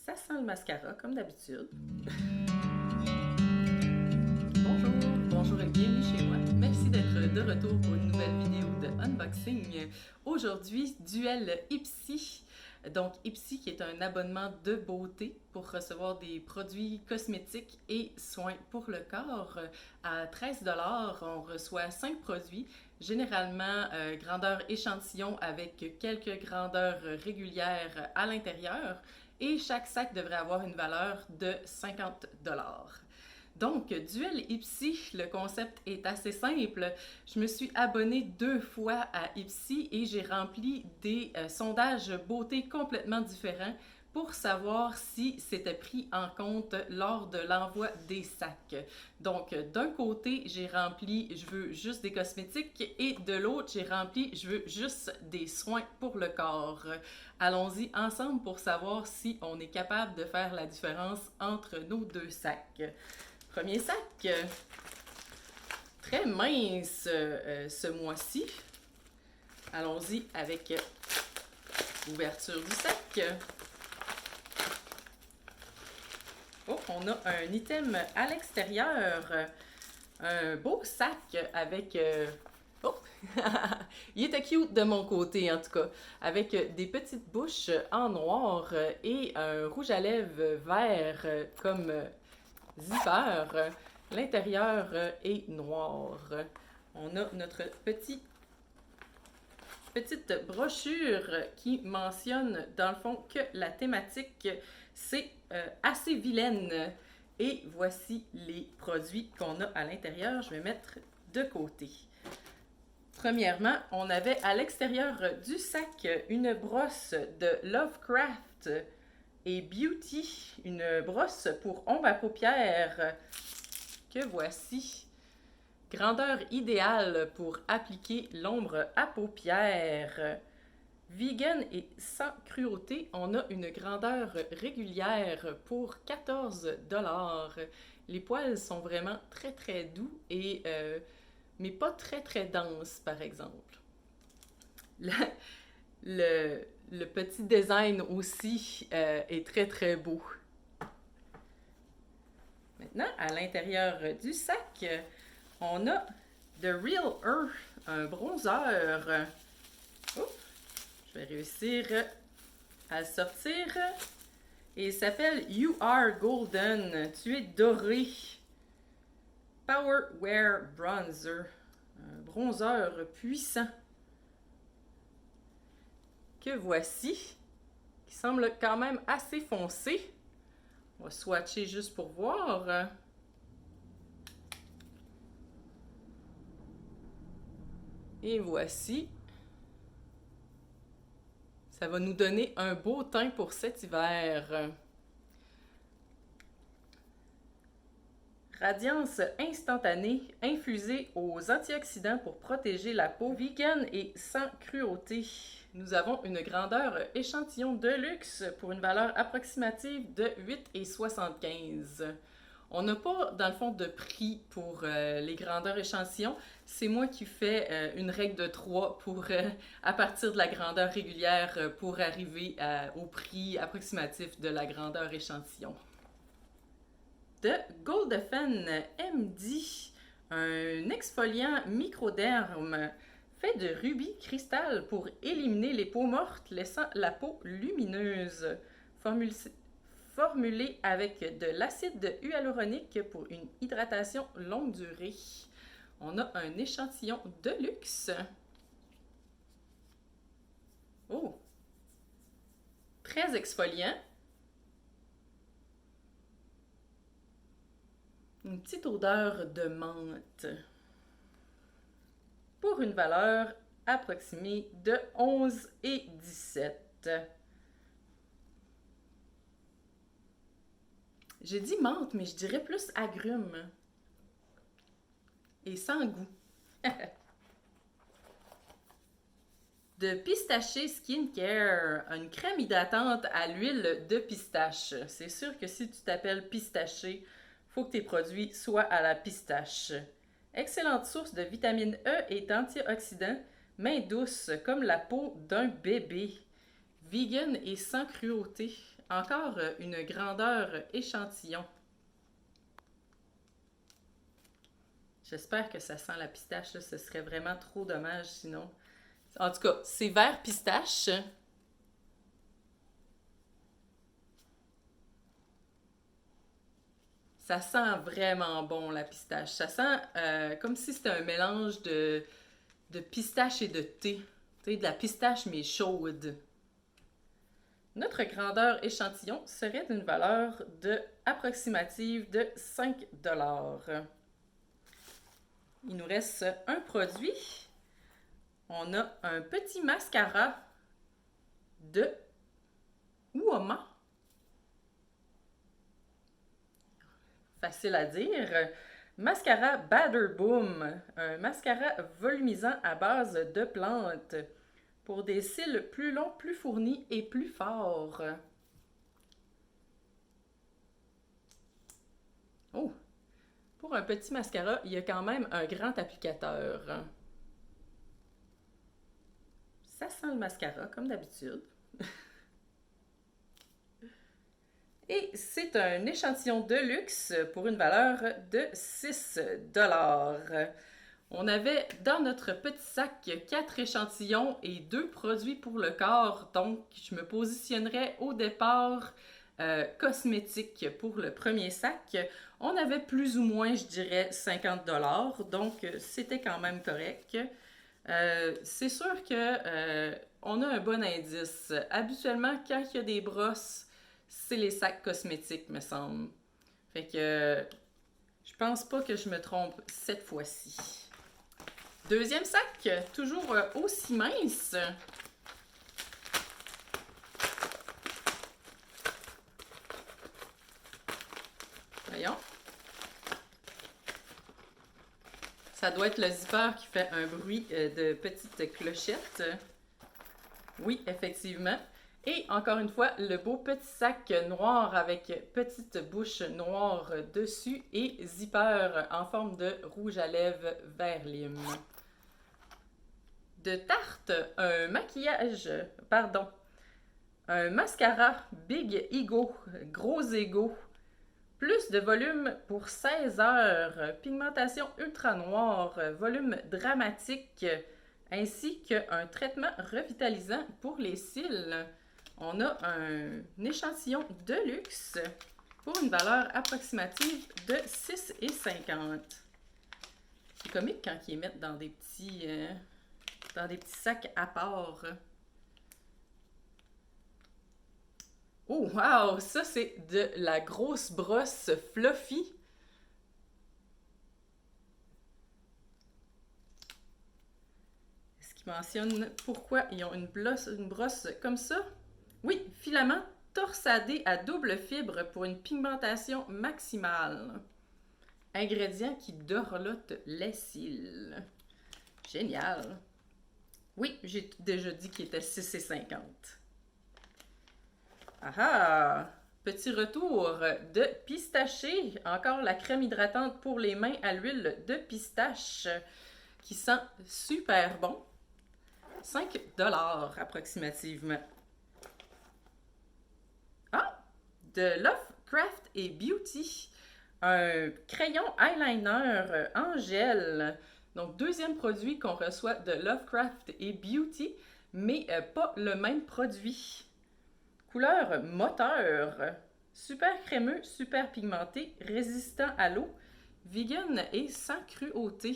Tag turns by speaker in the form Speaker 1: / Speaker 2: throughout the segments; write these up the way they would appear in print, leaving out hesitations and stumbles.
Speaker 1: Ça sent le mascara, comme d'habitude. Bonjour, bonjour et bienvenue chez moi. Merci d'être de retour pour une nouvelle vidéo de unboxing. Aujourd'hui, Duel Ipsy. Donc, Ipsy qui est un abonnement de beauté pour recevoir des produits cosmétiques et soins pour le corps. À 13 $, on reçoit 5 produits, généralement grandeur échantillon avec quelques grandeurs régulières à l'intérieur. Et chaque sac devrait avoir une valeur de 50 $. Donc, Duel Ipsy, le concept est assez simple. Je me suis abonnée 2 fois à Ipsy et j'ai rempli des sondages beauté complètement différents pour savoir si c'était pris en compte lors de l'envoi des sacs. Donc, d'un côté, j'ai rempli « je veux juste des cosmétiques » et de l'autre, j'ai rempli « je veux juste des soins pour le corps ». Allons-y ensemble pour savoir si on est capable de faire la différence entre nos deux sacs. Premier sac, très mince ce mois-ci. Allons-y avec l'ouverture du sac. Oh, on a un item à l'extérieur. Un beau sac avec... Oh! Il était cute de mon côté, en tout cas. Avec des petites bouches en noir et un rouge à lèvres vert comme zipper. L'intérieur est noir. On a notre petite brochure qui mentionne, dans le fond, que la thématique, c'est assez vilaine. Et voici les produits qu'on a à l'intérieur. Je vais mettre de côté. Premièrement, on avait à l'extérieur du sac une brosse de Lovecraft et Beauty, une brosse pour ombre à paupières que voici. Grandeur idéale pour appliquer l'ombre à paupières. Vegan et sans cruauté, on a une grandeur régulière pour 14 $. Les poils sont vraiment très doux et mais pas très denses, par exemple. Le petit design aussi est très beau. Maintenant, à l'intérieur du sac, on a The Real Earth, un bronzer. Oups, je vais réussir à le sortir. Et il s'appelle You Are Golden, tu es doré. Power Wear Bronzer, un bronzer puissant que voici, qui semble quand même assez foncé. On va swatcher juste pour voir. Et voici. Ça va nous donner un beau teint pour cet hiver. Radiance instantanée, infusée aux antioxydants pour protéger la peau, vegan et sans cruauté. Nous avons une grandeur échantillon de luxe pour une valeur approximative de 8,75 $. On n'a pas, dans le fond, de prix pour les grandeurs échantillons. C'est moi qui fais une règle de 3 pour, à partir de la grandeur régulière pour arriver au prix approximatif de la grandeur échantillon. De Goldafen MD, un exfoliant microderme fait de rubis cristal pour éliminer les peaux mortes, laissant la peau lumineuse. Formulé avec de l'acide hyaluronique pour une hydratation longue durée. On a un échantillon de luxe. Oh! Très exfoliant. Une petite odeur de menthe. Pour une valeur approximée de 11,17 $. J'ai dit menthe, mais je dirais plus agrumes. Et sans goût. De Pistaché Skincare, une crème hydratante à l'huile de pistache. C'est sûr que si tu t'appelles Pistaché, faut que tes produits soient à la pistache. Excellente source de vitamine E et d'antioxydants, main douce comme la peau d'un bébé. Vegan et sans cruauté. encore une grandeur échantillon. J'espère que ça sent la pistache, là. Ce serait vraiment trop dommage sinon. En tout cas, c'est vert pistache. Ça sent vraiment bon, la pistache. Ça sent comme si c'était un mélange de pistache et de thé. Tu sais, de la pistache, mais chaude. Notre grandeur échantillon serait d'une valeur approximative de 5 $. Il nous reste un produit. On a un petit mascara de Uoma. Facile à dire. Mascara Bader Boom, un mascara volumisant à base de plantes pour des cils plus longs, plus fournis et plus forts. Oh! Pour un petit mascara, il y a quand même un grand applicateur. Ça sent le mascara, comme d'habitude. Et c'est un échantillon de luxe pour une valeur de 6 $. On avait dans notre petit sac 4 échantillons et 2 produits pour le corps, donc je me positionnerais au départ cosmétique pour le premier sac. On avait plus ou moins, je dirais, 50 $, donc c'était quand même correct. C'est sûr que on a un bon indice. Habituellement, quand il y a des brosses, c'est les sacs cosmétiques, me semble. Fait que je pense pas que je me trompe cette fois-ci. Deuxième sac, toujours aussi mince. Voyons. Ça doit être le zipper qui fait un bruit de petite clochette. Oui, effectivement. Et encore une fois, le beau petit sac noir avec petite bouche noire dessus et zipper en forme de rouge à lèvres vert lime. De Tarte, un maquillage, pardon, un mascara Big Ego, gros ego, plus de volume pour 16 heures, pigmentation ultra noire, volume dramatique, ainsi qu'un traitement revitalisant pour les cils. On a un échantillon de luxe pour une valeur approximative de 6,50 $. C'est comique quand ils les mettent dans des petits sacs à part. Oh wow, ça c'est de la grosse brosse fluffy. Est-ce qu'ils mentionnent pourquoi ils ont une brosse comme ça? Oui, filament torsadé à double fibre pour une pigmentation maximale. Ingrédient qui dorlote les cils. Génial. Oui, j'ai déjà dit qu'il était 6,50 $. Ah ah! Petit retour de pistaché. Encore la crème hydratante pour les mains à l'huile de pistache qui sent super bon. 5 $ approximativement. Ah! De Lovecraft et Beauty. Un crayon eyeliner en gel. Donc, deuxième produit qu'on reçoit de Lovecraft et Beauty, mais pas le même produit. Couleur moteur. Super crémeux, super pigmenté, résistant à l'eau, vegan et sans cruauté.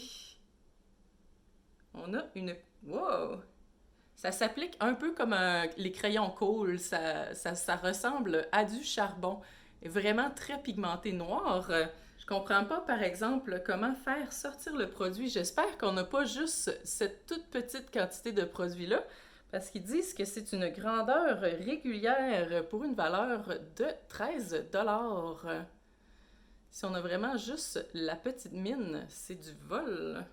Speaker 1: On a une... Wow! Ça s'applique un peu comme les crayons Kohl. Ça ressemble à du charbon. Vraiment très pigmenté noir. Je comprends pas, par exemple, comment faire sortir le produit. J'espère qu'on n'a pas juste cette toute petite quantité de produit-là, parce qu'ils disent que c'est une grandeur régulière pour une valeur de 13 $. Si on a vraiment juste la petite mine, c'est du vol.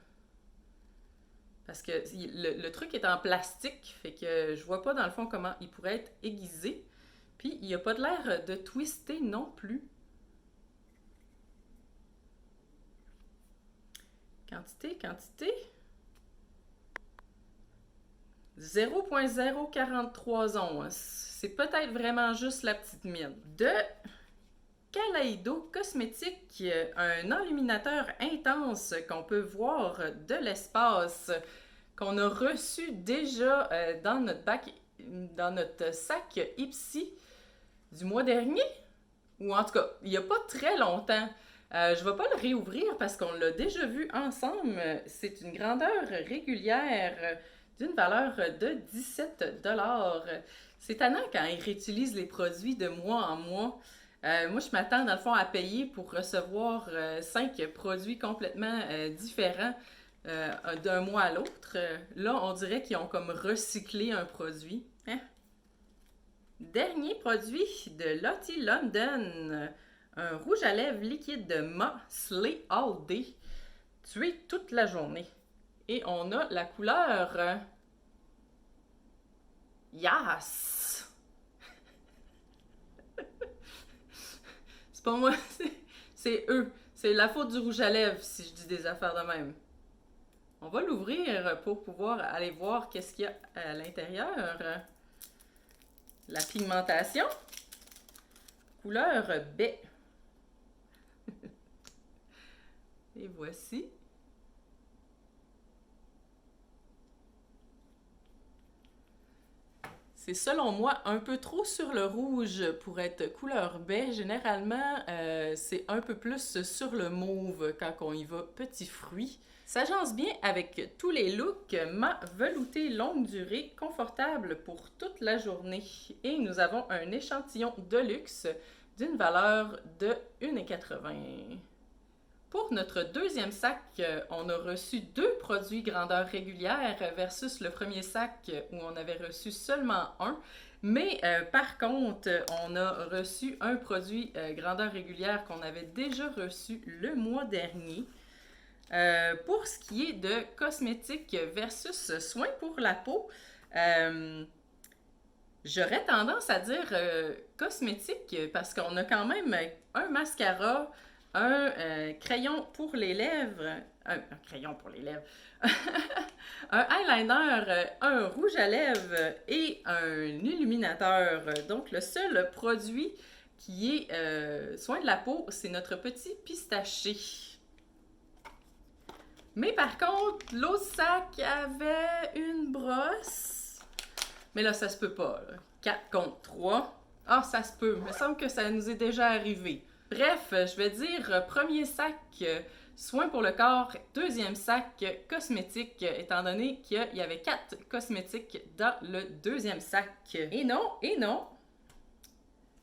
Speaker 1: Parce que le truc est en plastique, fait que je vois pas dans le fond comment il pourrait être aiguisé. Puis il n'y a pas de l'air de twister non plus. Quantité. 0.043 onces. C'est peut-être vraiment juste la petite mine. De Kaleido Cosmétiques, un enluminateur intense qu'on peut voir de l'espace, qu'on a reçu déjà dans notre sac Ipsy du mois dernier, ou en tout cas, il n'y a pas très longtemps. Je ne vais pas le réouvrir parce qu'on l'a déjà vu ensemble. C'est une grandeur régulière d'une valeur de 17 $. C'est tannant quand ils réutilisent les produits de mois en mois. Moi, je m'attends dans le fond à payer pour recevoir 5 produits complètement différents d'un mois à l'autre. Là, on dirait qu'ils ont comme recyclé un produit. Hein? Dernier produit de Lottie London. Un rouge à lèvres liquide de Ma Slay All Day. Tué toute la journée. Et on a la couleur... Yes! C'est pas moi, c'est eux. C'est la faute du rouge à lèvres si je dis des affaires de même. On va l'ouvrir pour pouvoir aller voir qu'est-ce qu'il y a à l'intérieur. La pigmentation. Couleur baie. Et voici. C'est selon moi un peu trop sur le rouge pour être couleur baie. Généralement, c'est un peu plus sur le mauve quand on y va petit fruit. S'agence bien avec tous les looks, mat velouté longue durée, confortable pour toute la journée. Et nous avons un échantillon de luxe d'une valeur de 1,80 $. Pour notre deuxième sac, on a reçu 2 produits grandeur régulière versus le premier sac où on avait reçu seulement un. Mais par contre, on a reçu un produit grandeur régulière qu'on avait déjà reçu le mois dernier. Pour ce qui est de cosmétiques versus soins pour la peau, j'aurais tendance à dire cosmétique parce qu'on a quand même un mascara, un crayon pour les lèvres, un crayon pour les lèvres, un eyeliner, un rouge à lèvres et un illuminateur. Donc le seul produit qui est soin de la peau, c'est notre petit pistaché. Mais par contre, l'autre sac avait une brosse. Mais là, ça se peut pas. Là. 4 contre 3. Ah, ça se peut. Il me semble que ça nous est déjà arrivé. Bref, je vais dire premier sac soins pour le corps, deuxième sac cosmétique, étant donné qu'il y avait 4 cosmétiques dans le deuxième sac. Et non.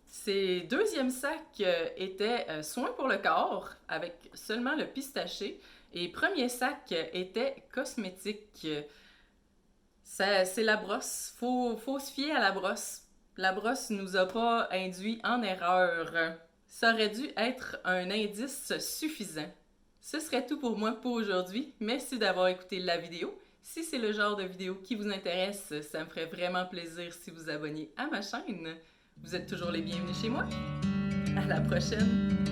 Speaker 1: Ces deuxième sac étaient soins pour le corps, avec seulement le pistaché. Et premier sac était cosmétique. C'est la brosse. Faut se fier à la brosse. La brosse nous a pas induit en erreur. Ça aurait dû être un indice suffisant. Ce serait tout pour moi pour aujourd'hui. Merci d'avoir écouté la vidéo. Si c'est le genre de vidéo qui vous intéresse, ça me ferait vraiment plaisir si vous abonniez à ma chaîne. Vous êtes toujours les bienvenus chez moi. À la prochaine!